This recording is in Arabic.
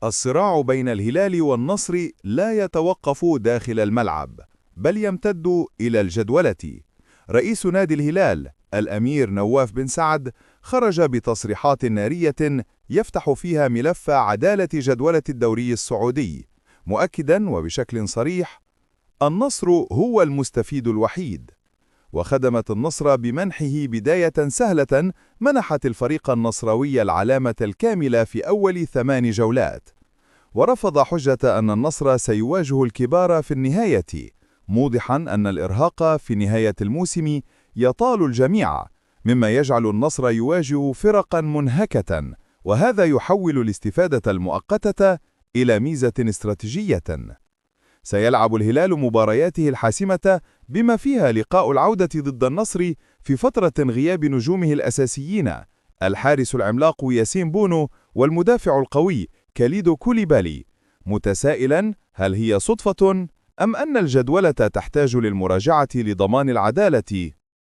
الصراع بين الهلال والنصر لا يتوقف داخل الملعب، بل يمتد إلى الجدولة. رئيس نادي الهلال الأمير نواف بن سعد خرج بتصريحات نارية يفتح فيها ملف عدالة جدولة الدوري السعودي، مؤكداً وبشكل صريح: النصر هو المستفيد الوحيد. وخدمت النصر بمنحه بداية سهلة منحت الفريق النصراوي العلامة الكاملة في أول 8 جولات، ورفض حجة أن النصر سيواجه الكبار في النهاية، موضحاً أن الإرهاق في نهاية الموسم يطال الجميع، مما يجعل النصر يواجه فرقاً منهكة، وهذا يحول الاستفادة المؤقتة إلى ميزة استراتيجية. سيلعب الهلال مبارياته الحاسمة بما فيها لقاء العودة ضد النصر في فترة غياب نجومه الأساسيين، الحارس العملاق ياسين بونو والمدافع القوي كاليدو كوليبالي، متسائلا: هل هي صدفة أم أن الجدولة تحتاج للمراجعة لضمان العدالة؟